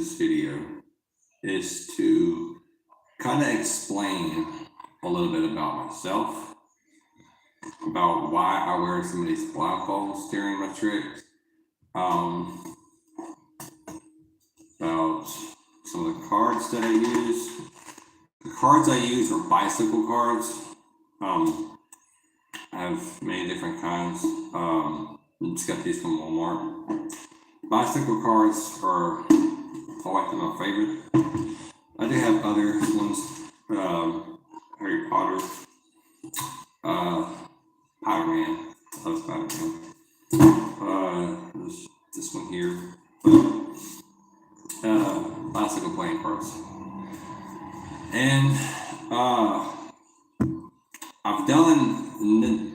this video is to kind of explain a little bit about myself, about why I wear some of these blindfolds during my tricks, about some of the cards that I use. The cards I use are bicycle cards. I have many different kinds. Just got these from Walmart. Bicycle cards are, I like them, my favorite. I do have other ones, Harry Potter, Spider-Man, I love Spider-Man. This one here, bicycle playing cards. And I've done,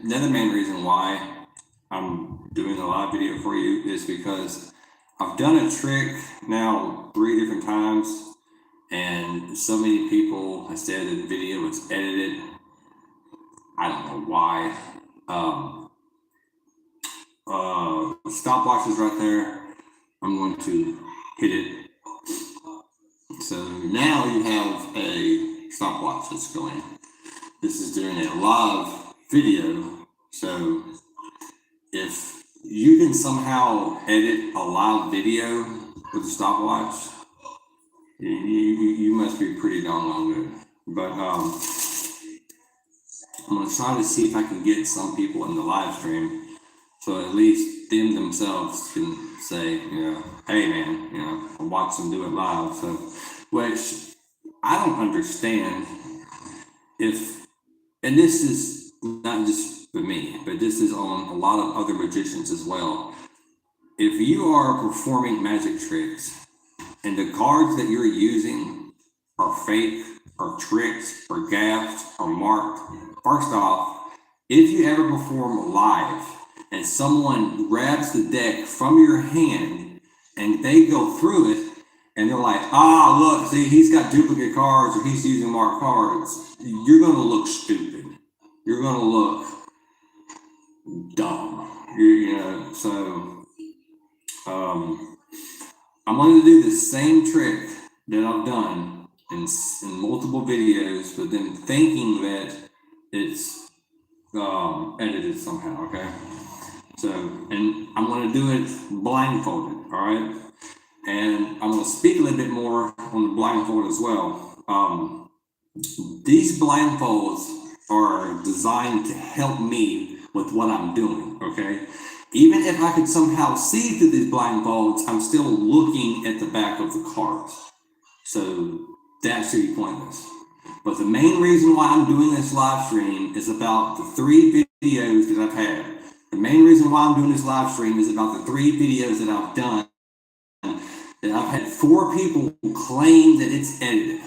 another main reason why I'm doing a live video for you is because I've done a trick now 3 different times, and so many people have said that the video was edited. I don't know why. Stopwatch is right there. I'm going to hit it. So now you have a stopwatch that's going. This is doing a live video. So if you can somehow edit a live video with a stopwatch, you must be pretty darn good. But I'm going to try to see if I can get some people in the live stream, so at least them themselves can say, hey man, I watch them do it live. So, which I don't understand and this is not just for me, but this is on a lot of other magicians as well. If you are performing magic tricks and the cards that you're using are fake or tricks or gaffed or marked, first off, if you ever perform live and someone grabs the deck from your hand and they go through it and they're like, look, see, he's got duplicate cards or he's using marked cards, you're going to look stupid. You're going to look dumb. So I'm going to do the same trick that I've done in multiple videos, but then thinking that it's edited somehow, okay? So, and I'm going to do it blindfolded, all right? And I'm going to speak a little bit more on the blindfold as well. These blindfolds are designed to help me with what I'm doing, okay? Even if I could somehow see through these blindfolds, I'm still looking at the back of the cards. So that should be pointless. But the main reason why I'm doing this live stream is about the 3 videos that I've had. The main reason why I'm doing this live stream is about the 3 videos that I've done, that I've had 4 people claim that it's edited.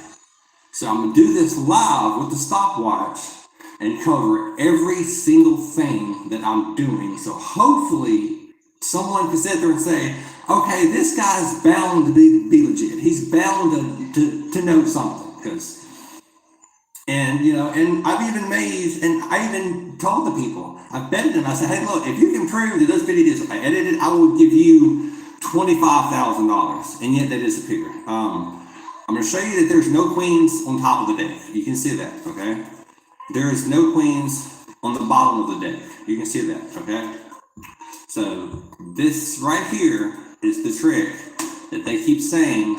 So I'm gonna do this live with the stopwatch and cover every single thing that I'm doing. So hopefully someone can sit there and say, okay, this guy's bound to be legit. He's bound to know something. And I've even I even told the people, I betted them, I said, hey, look, if you can prove that this video is edited, I will give you $25,000, and yet they disappear. I'm going to show you that there's no queens on top of the deck. You can see that, okay? There is no queens on the bottom of the deck. You can see that, okay? So this right here is the trick that they keep saying,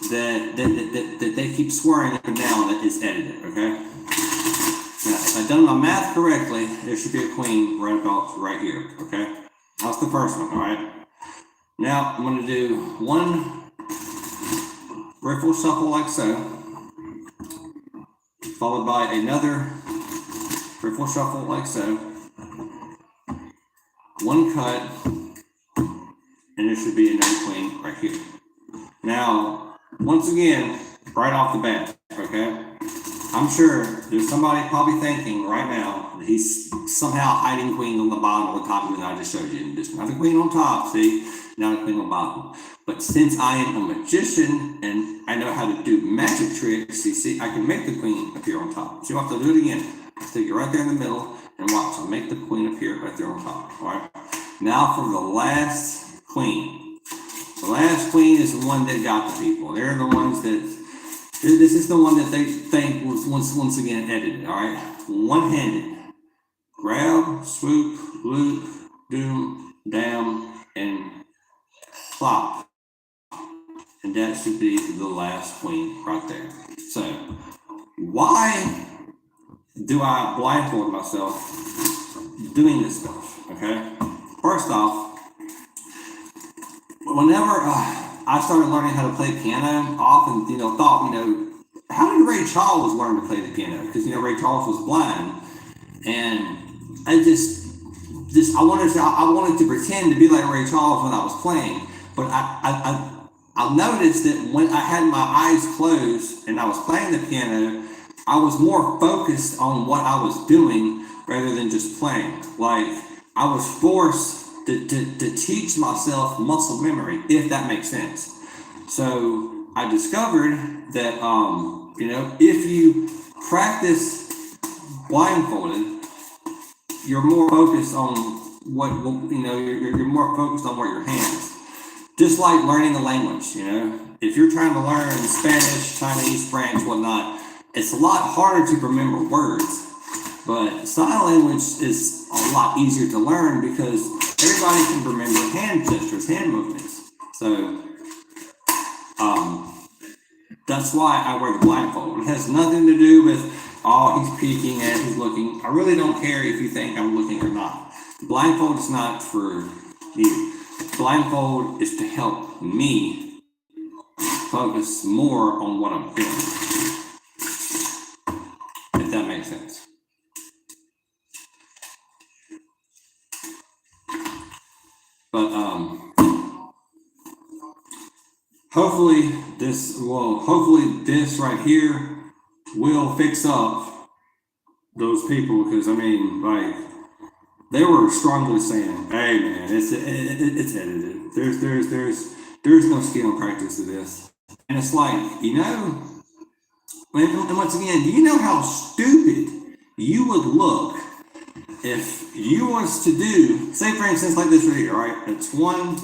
that they keep swearing up and down that is edited, okay? Now, if I've done my math correctly, there should be a queen right about right here, okay? That's the first one, all right? Now, I'm going to do one riffle shuffle like so, followed by another riffle shuffle like so, one cut, and there should be another queen right here. Now, once again, right off the bat, okay? I'm sure there's somebody probably thinking right now that he's somehow hiding queen on the bottom or the top of it I just showed you. There's not a queen on top, see? Not a queen on the bottom. But since I am a magician and I know how to do magic tricks, you see, I can make the queen appear on top. So you have to do it again. Stick it right there in the middle and watch. I'll make the queen appear right there on top, all right? Now for the last queen. The last queen is the one that got the people. They're the ones that, this is the one that they think was once again edited, all right? One-handed. Grab, swoop, loop, doom, down, and plop. And that should be the last queen right there. So, why do I blindfold myself doing this stuff, okay? First off, whenever I started learning how to play piano, I often, thought, how did Ray Charles learn to play the piano? Because, Ray Charles was blind. And I I wanted to pretend to be like Ray Charles when I was playing. But I noticed that when I had my eyes closed and I was playing the piano, I was more focused on what I was doing rather than just playing. Like, I was forced to teach myself muscle memory, if that makes sense. So I discovered that, if you practice blindfolded, you're more focused on you're more focused on your hands. Just like learning a language, if you're trying to learn Spanish, Chinese, French, whatnot, it's a lot harder to remember words. But sign language is a lot easier to learn because everybody can remember hand gestures, hand movements. So that's why I wear the blindfold. It has nothing to do with, he's peeking and he's looking. I really don't care if you think I'm looking or not. The blindfold is not for you. Blindfold is to help me focus more on what I'm doing. If that makes sense. But hopefully this right here will fix up those people, because they were strongly saying, "Hey man, it's edited. There's no skill and practice to this." And it's like, and once again, do you know how stupid you would look if you was to do, say for instance, like this right here, all right? That's one,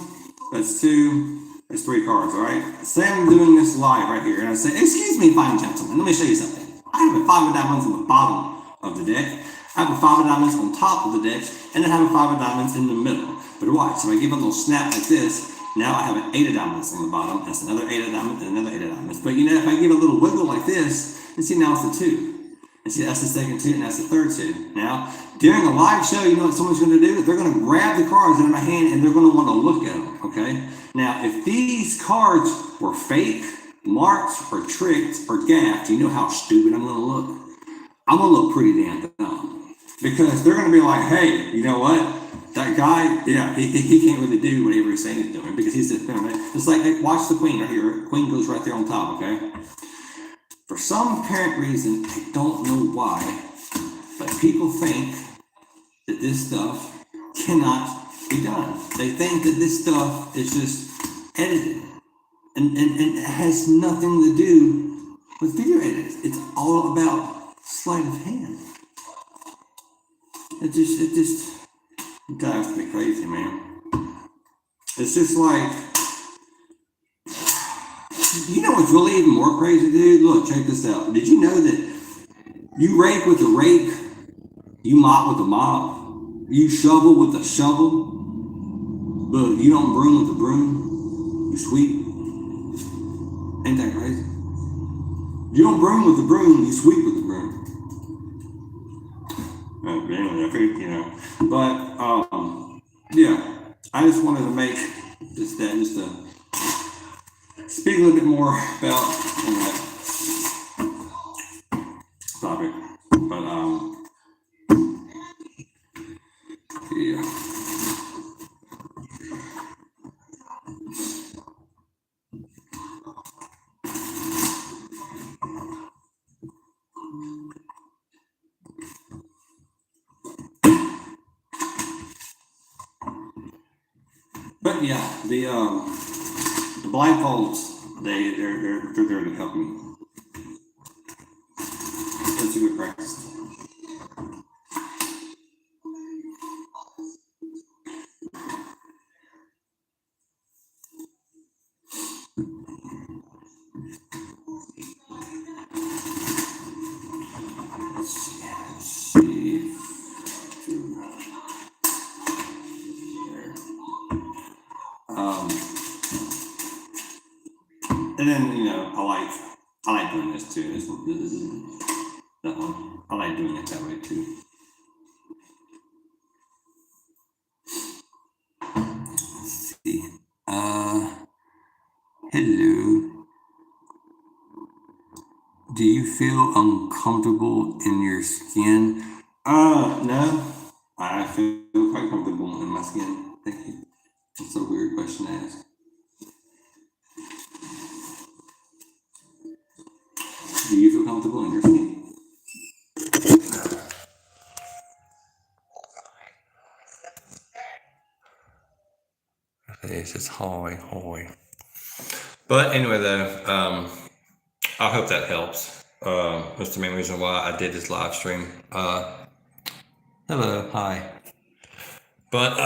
that's two, that's three cards, all right? Say I'm doing this live right here, and I say, "Excuse me, fine gentlemen, let me show you something. I have a 5 of diamonds on the bottom of the deck. I have a 5 of diamonds on top of the deck, and then I have a 5 of diamonds in the middle. But watch, if I give a little snap like this, now I have an 8 of diamonds on the bottom. That's another 8 of diamonds and another 8 of diamonds. But if I give a little wiggle like this, and see, now it's a 2. And see, that's the second 2, and that's the third 2. Now, during a live show, you know what someone's going to do? They're going to grab the cards in my hand, and they're going to want to look at them, okay? Now, if these cards were fake, marked, or tricked, or gaffed, you know how stupid I'm going to look? I'm going to look pretty damn dumb. Because they're going to be like, "Hey, you know what? That guy, yeah, he can't really do whatever he's saying he's doing because he's just doing it." It's like, hey, watch the queen right here. Queen goes right there on top, okay? For some apparent reason, I don't know why, but people think that this stuff cannot be done. They think that this stuff is just edited. And it has nothing to do with video edits. It's all about sleight of hand. It just drives me crazy, man. It's just like, you know what's really even more crazy, dude? Look, check this out. Did you know that you rake with a rake, you mop with a mop, you shovel with a shovel, but you don't broom with a broom, you sweep? Ain't that crazy? You don't broom with a broom, you sweep with a broom. Anyway, I figured, but yeah, I just wanted to make just to speak a little bit more about that topic. But yeah. But yeah, the blindfolds, they're there to help me. It's a good practice. then, you know, I like doing this too. This that one. I like doing it that way too. Let's see. Hello. Do you feel uncomfortable in your skin? No. I feel quite comfortable in my skin. Thank you. That's a weird question to ask. Do you feel comfortable in your skin? It's just hi. But anyway, though, I hope that helps. That's the main reason why I did this live stream. Hello, hi. But